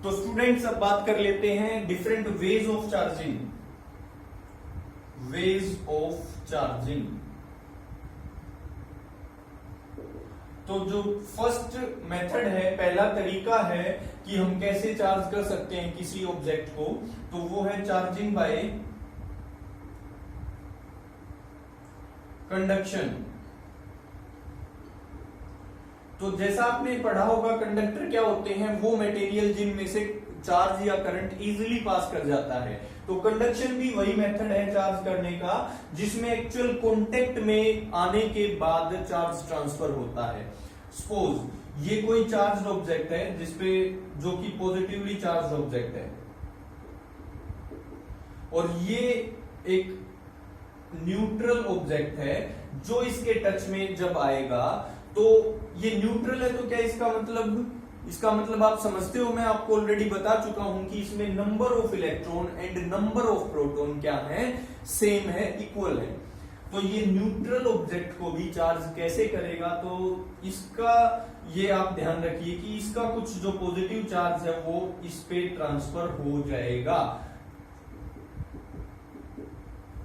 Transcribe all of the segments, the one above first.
तो स्टूडेंट्स अब बात कर लेते हैं different ways of charging. Ways of charging, तो जो फर्स्ट मेथड है, पहला तरीका है कि हम कैसे चार्ज कर सकते हैं किसी ऑब्जेक्ट को, तो वो है चार्जिंग बाय कंडक्शन। तो जैसा आपने पढ़ा होगा, कंडक्टर क्या होते हैं, वो मटेरियल जिनमें से चार्ज या करंट इजीली पास कर जाता है। तो कंडक्शन भी वही मेथड है चार्ज करने का, जिसमें एक्चुअल कांटेक्ट में आने के बाद चार्ज ट्रांसफर होता है। सपोज ये कोई चार्ज ऑब्जेक्ट है जिसपे, जो कि पॉजिटिवली चार्ज ऑब्जेक्ट है, और ये एक न्यूट्रल ऑब्जेक्ट है जो इसके टच में जब आएगा, तो ये न्यूट्रल है, तो क्या इसका मतलब आप समझते हो, मैं आपको ऑलरेडी बता चुका हूं कि इसमें number of electron and number of proton क्या है, सेम है, इक्वल है। तो ये न्यूट्रल ऑब्जेक्ट को भी चार्ज कैसे करेगा, तो इसका ये आप ध्यान रखिए कि इसका कुछ जो पॉजिटिव चार्ज है वो इस पे ट्रांसफर हो जाएगा।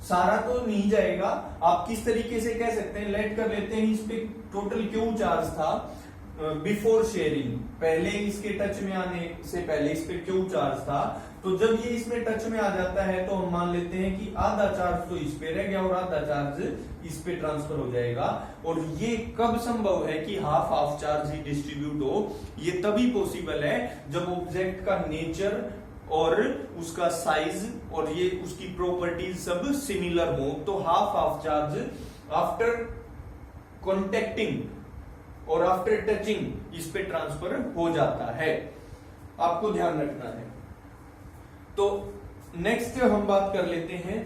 सारा तो नहीं जाएगा, आप किस तरीके से कह सकते हैं, लेट कर लेते हैं इस पे टोटल क्यों चार्ज था बिफोर शेयरिंग, पहले इसके टच में आने से पहले इस पे क्यों चार्ज था। तो जब ये इसमें टच में आ जाता है तो हम मान लेते हैं कि आधा चार्ज तो इस पे रह गया और आधा चार्ज इस पे ट्रांसफर हो जाएगा। और ये कब संभव है कि हाफ हाफ चार्ज ही डिस्ट्रीब्यूट हो, ये तभी पॉसिबल है जब ऑब्जेक्ट का नेचर और उसका साइज और ये उसकी प्रॉपर्टीज सब सिमिलर हो। तो half half charge after contacting और आफ्टर टचिंग इस पे ट्रांसफर हो जाता है, आपको ध्यान रखना है। तो नेक्स्ट हम बात कर लेते हैं,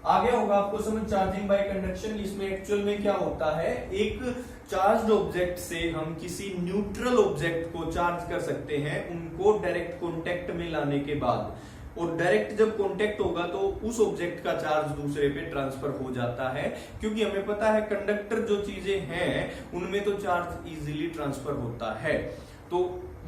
आगे होगा आपको समझ चार्जिंग बाय कंडक्शन। इसमें एक्चुअल में क्या होता है, एक चार्ज्ड ऑब्जेक्ट से हम किसी न्यूट्रल ऑब्जेक्ट को चार्ज कर सकते हैं, उनको डायरेक्ट कांटेक्ट में लाने के बाद, और डायरेक्ट जब कांटेक्ट होगा तो उस ऑब्जेक्ट का चार्ज दूसरे पे ट्रांसफर हो जाता है, क्योंकि हमें पता है कंडक्टर जो चीजें हैं उनमें तो चार्ज इजीली ट्रांसफर होता है। तो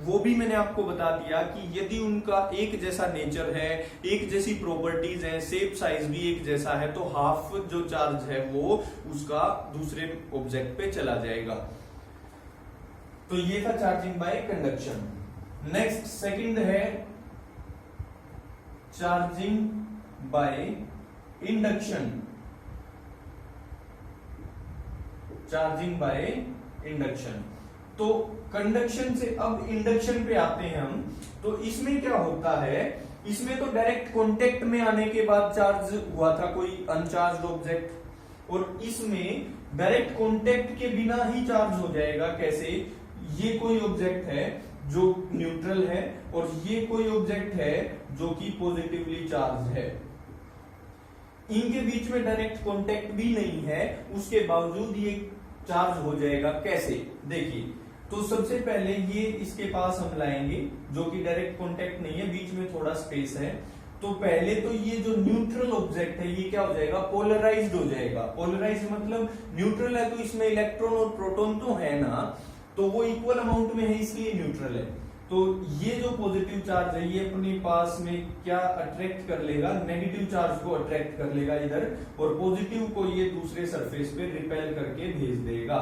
वो भी मैंने आपको बता दिया कि यदि उनका एक जैसा नेचर है, एक जैसी प्रॉपर्टीज है, शेप साइज भी एक जैसा है, तो हाफ जो चार्ज है वो उसका दूसरे ऑब्जेक्ट पे चला जाएगा। तो ये था charging by conduction. Next second है charging by induction. Charging by induction, तो कंडक्शन से अब इंडक्शन पे आते हैं हम। तो इसमें क्या होता है, इसमें तो डायरेक्ट कांटेक्ट में आने के बाद चार्ज हुआ था कोई अनचार्ज्ड ऑब्जेक्ट, और इसमें डायरेक्ट कांटेक्ट के बिना ही चार्ज हो जाएगा। कैसे, ये कोई ऑब्जेक्ट है जो न्यूट्रल है और ये कोई ऑब्जेक्ट है जो कि पॉजिटिवली चार्ज है, इनके बीच में डायरेक्ट कांटेक्ट भी नहीं है, उसके बावजूद ये चार्ज हो जाएगा। कैसे, देखिए, तो सबसे पहले ये इसके पास हम लाएंगे, जो कि डायरेक्ट कांटेक्ट नहीं है, बीच में थोड़ा स्पेस है। तो पहले तो ये जो न्यूट्रल ऑब्जेक्ट है ये क्या हो जाएगा, पोलराइज्ड हो जाएगा। पोलराइज्ड मतलब न्यूट्रल है तो इसमें इलेक्ट्रॉन और प्रोटॉन तो है ना, तो वो इक्वल अमाउंट में है, इसलिए न्यूट्रल है। तो ये जो पॉजिटिव चार्ज है ये अपने पास में क्या अट्रैक्ट कर लेगा, नेगेटिव चार्ज को अट्रैक्ट कर लेगा इधर, और पॉजिटिव को ये दूसरे सरफेस पे रिपेल करके भेज देगा।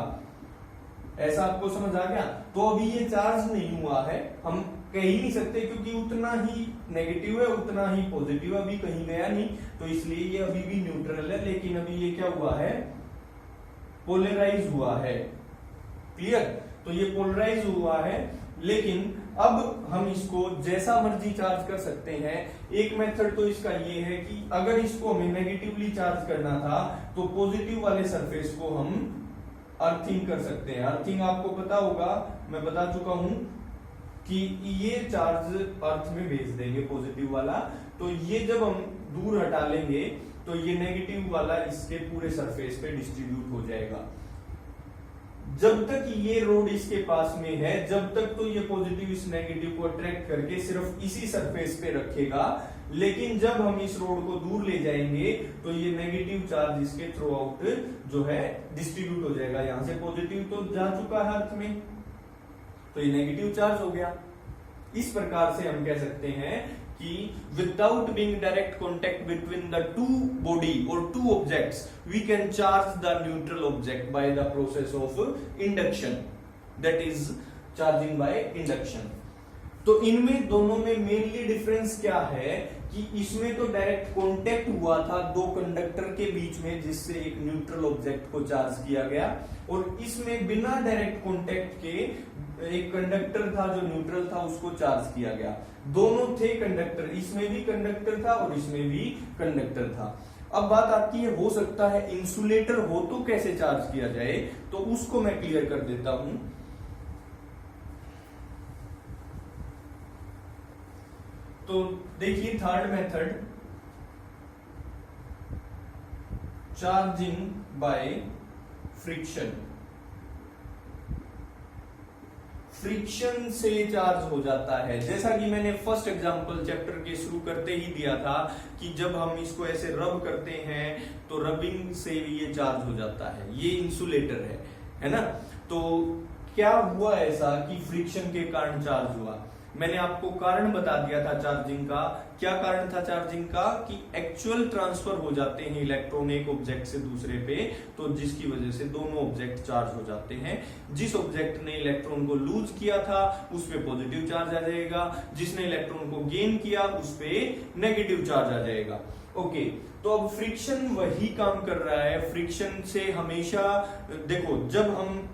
ऐसा आपको समझ आ गया। तो अभी ये चार्ज नहीं हुआ है, हम कह ही नहीं सकते, क्योंकि उतना ही नेगेटिव है उतना ही पॉजिटिव, अभी कहीं गया नहीं, तो इसलिए ये अभी भी न्यूट्रल है। लेकिन अभी ये क्या हुआ है, पोलराइज हुआ है। क्लियर, तो ये पोलराइज हुआ है, लेकिन अब हम इसको जैसा मर्जी चार्ज कर सकते हैं। एक मेथड तो इसका ये है कि अगर इसको हमें नेगेटिवली चार्ज करना था तो पॉजिटिव वाले सरफेस को हम अर्थिंग कर सकते हैं। अर्थिंग आपको पता होगा, मैं बता चुका हूं कि ये चार्ज अर्थ में भेज देंगे पॉजिटिव वाला, तो ये जब हम दूर हटा लेंगे तो ये नेगेटिव वाला इसके पूरे सरफेस पे डिस्ट्रीब्यूट हो जाएगा। जब तक ये रोड इसके पास में है, जब तक तो ये पॉजिटिव इस नेगेटिव को अट्रैक्ट करके सिर्फ इसी सरफेस पे रखेगा, लेकिन जब हम इस रोड को दूर ले जाएंगे तो ये नेगेटिव चार्ज इसके थ्रू आउट जो है डिस्ट्रीब्यूट हो जाएगा। यहां से पॉजिटिव तो जा चुका है अर्थ में, तो ये नेगेटिव चार्ज हो गया। इस प्रकार से हम कह सकते हैं कि without being direct contact between the two body और two objects we can charge the neutral object by the process of induction, that is charging by induction. तो इनमें दोनों में मेनली डिफरेंस क्या है कि इसमें तो डायरेक्ट कांटेक्ट हुआ था दो कंडक्टर के बीच में जिससे एक न्यूट्रल ऑब्जेक्ट को चार्ज किया गया, और इसमें बिना डायरेक्ट कांटेक्ट के एक कंडक्टर था जो न्यूट्रल था उसको चार्ज किया गया। दोनों थे कंडक्टर, इसमें भी कंडक्टर था और इसमें भी कंडक्टर था। अब बात आती है, हो सकता है इंसुलेटर हो तो कैसे चार्ज किया जाए, तो उसको मैं क्लियर कर देता हूं। तो देखिए third method, charging by friction. Friction से चार्ज हो जाता है, जैसा कि मैंने फर्स्ट एग्जांपल चैप्टर के शुरू करते ही दिया था कि जब हम इसको ऐसे रब करते हैं तो रबिंग से ये चार्ज हो जाता है। ये इंसुलेटर है ना। तो क्या हुआ ऐसा कि फ्रिक्शन के कारण चार्ज हुआ, मैंने आपको कारण बता दिया था चार्जिंग का। क्या कारण था चार्जिंग का कि एक्चुअल ट्रांसफर हो जाते हैं इलेक्ट्रॉन एक ऑब्जेक्ट से दूसरे पे, तो जिसकी वजह से दोनों ऑब्जेक्ट चार्ज हो जाते हैं। जिस ऑब्जेक्ट ने इलेक्ट्रॉन को लूज किया था उस पे पॉजिटिव चार्ज आ जाएगा, जिसने इलेक्ट्रॉन को गेन किया उस पे नेगेटिव चार्ज आ जाएगा। ओके, तो अब फ्रिक्शन वही काम कर रहा है। फ्रिक्शन से हमेशा देखो, जब हम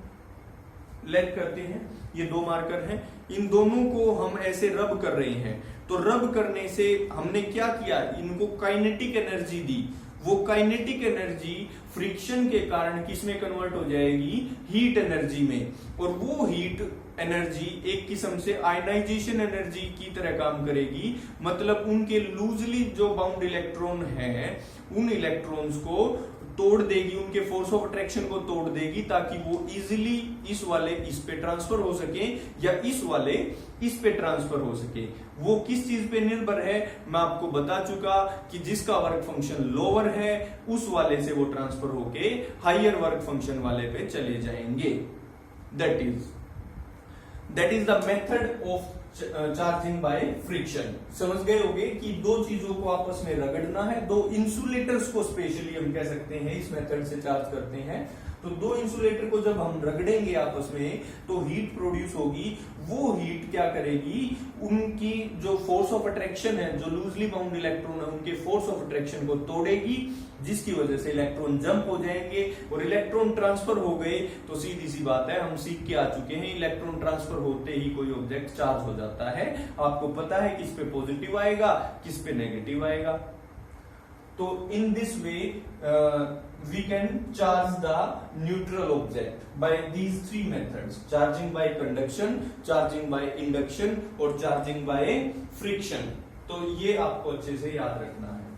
लेट करते हैं, ये दो मार्कर हैं, इन दोनों को हम ऐसे रब कर रहे हैं, तो रब करने से हमने क्या किया, इनको काइनेटिक एनर्जी दी। वो काइनेटिक एनर्जी फ्रिक्शन के कारण किसमें कन्वर्ट हो जाएगी, हीट एनर्जी में, और वो हीट एनर्जी एक किस्म से आयनाइजेशन एनर्जी की तरह काम करेगी। मतलब उनके लूजली जो बाउंड इलेक्ट्रॉन है उन इलेक्ट्रॉन्स को तोड़ देगी, उनके फोर्स ऑफ अट्रैक्शन को तोड़ देगी, ताकि वो इजीली इस वाले इस पे ट्रांसफर हो सके या इस वाले इस पे ट्रांसफर हो सके। वो किस चीज पे निर्भर है मैं आपको बता चुका कि जिसका वर्क फंक्शन लोअर है उस वाले से वो ट्रांसफर होके हायर वर्क फंक्शन वाले पे चले जाएंगे। That is the method of charging by friction. समझ गए होंगे कि दो चीजों को आपस में रगड़ना है, दो इंसुलेटर्स को स्पेशली हम कह सकते हैं इस मेथड से चार्ज करते हैं। तो दो इंसुलेटर को जब हम रगड़ेंगे आपस में तो हीट प्रोड्यूस होगी। वो हीट क्या करेगी, उनकी जो फोर्स ऑफ अट्रैक्शन है, जो लूजली बाउंड इलेक्ट्रॉन है उनके फोर्स ऑफ अट्रैक्शन को तोड़ेगी, जिसकी वजह से इलेक्ट्रॉन जंप हो जाएंगे और इलेक्ट्रॉन ट्रांसफर हो गए। तो सीधी सी बात है, हम सीख के आ चुके हैं, इलेक्ट्रॉन ट्रांसफर होते ही कोई ऑब्जेक्ट चार्ज हो जाता है। आपको पता है किस पे पॉजिटिव आएगा किस पे नेगेटिव आएगा। तो in this way we can charge the neutral object by these three methods: charging by conduction, charging by induction और charging by friction। तो ये आपको अच्छे से याद रखना है।